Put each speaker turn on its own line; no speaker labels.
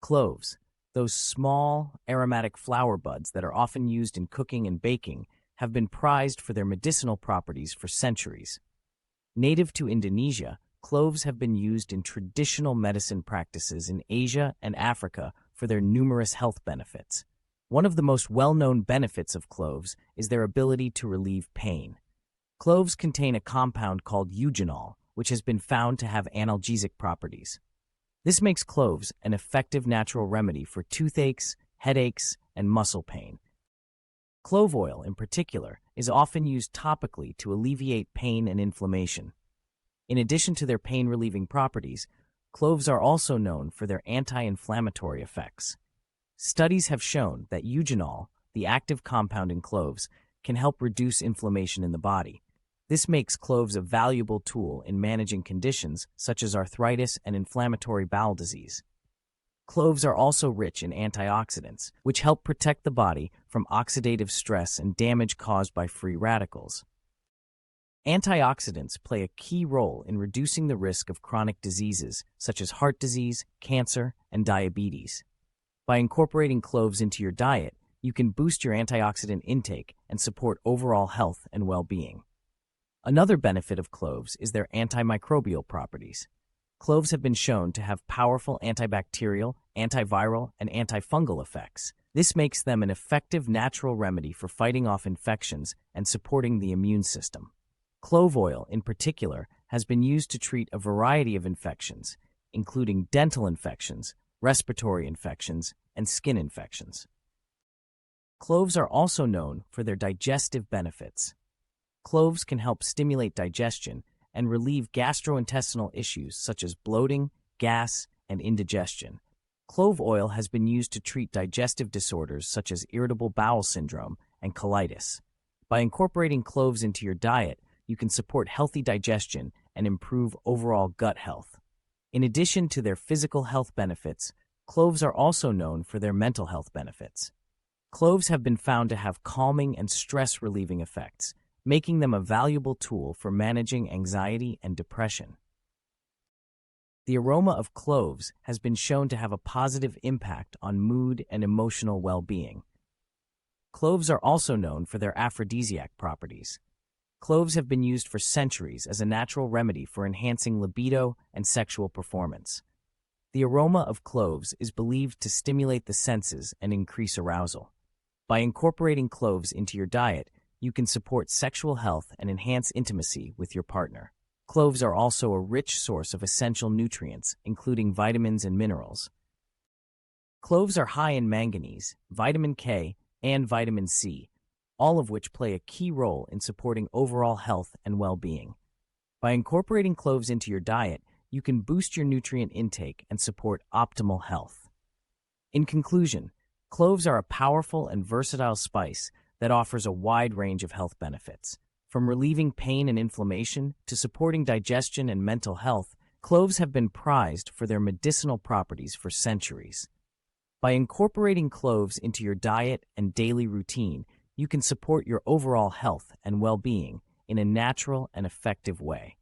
Cloves, those small, aromatic flower buds that are often used in cooking and baking, have been prized for their medicinal properties for centuries. Native to Indonesia, cloves have been used in traditional medicine practices in Asia and Africa for their numerous health benefits. One of the most well-known benefits of cloves is their ability to relieve pain. Cloves contain a compound called eugenol, which has been found to have analgesic properties. This makes cloves an effective natural remedy for toothaches, headaches, and muscle pain. Clove oil, in particular, is often used topically to alleviate pain and inflammation. In addition to their pain-relieving properties, cloves are also known for their anti-inflammatory effects. Studies have shown that eugenol, the active compound in cloves, can help reduce inflammation in the body. This makes cloves a valuable tool in managing conditions such as arthritis and inflammatory bowel disease. Cloves are also rich in antioxidants, which help protect the body from oxidative stress and damage caused by free radicals. Antioxidants play a key role in reducing the risk of chronic diseases such as heart disease, cancer, and diabetes. By incorporating cloves into your diet, you can boost your antioxidant intake and support overall health and well-being. Another benefit of cloves is their antimicrobial properties. Cloves have been shown to have powerful antibacterial, antiviral, and antifungal effects. This makes them an effective natural remedy for fighting off infections and supporting the immune system. Clove oil, in particular, has been used to treat a variety of infections, including dental infections, respiratory infections, and skin infections. Cloves are also known for their digestive benefits. Cloves can help stimulate digestion and relieve gastrointestinal issues such as bloating, gas, and indigestion. Clove oil has been used to treat digestive disorders such as irritable bowel syndrome and colitis. By incorporating cloves into your diet, you can support healthy digestion and improve overall gut health. In addition to their physical health benefits, cloves are also known for their mental health benefits. Cloves have been found to have calming and stress-relieving effects, making them a valuable tool for managing anxiety and depression. The aroma of cloves has been shown to have a positive impact on mood and emotional well-being. Cloves are also known for their aphrodisiac properties. Cloves have been used for centuries as a natural remedy for enhancing libido and sexual performance. The aroma of cloves is believed to stimulate the senses and increase arousal. By incorporating cloves into your diet, you can support sexual health and enhance intimacy with your partner. Cloves are also a rich source of essential nutrients, including vitamins and minerals. Cloves are high in manganese, vitamin K, and vitamin C, all of which play a key role in supporting overall health and well-being. By incorporating cloves into your diet, you can boost your nutrient intake and support optimal health. In conclusion, cloves are a powerful and versatile spice that offers a wide range of health benefits. From relieving pain and inflammation to supporting digestion and mental health, cloves have been prized for their medicinal properties for centuries. By incorporating cloves into your diet and daily routine, you can support your overall health and well-being in a natural and effective way.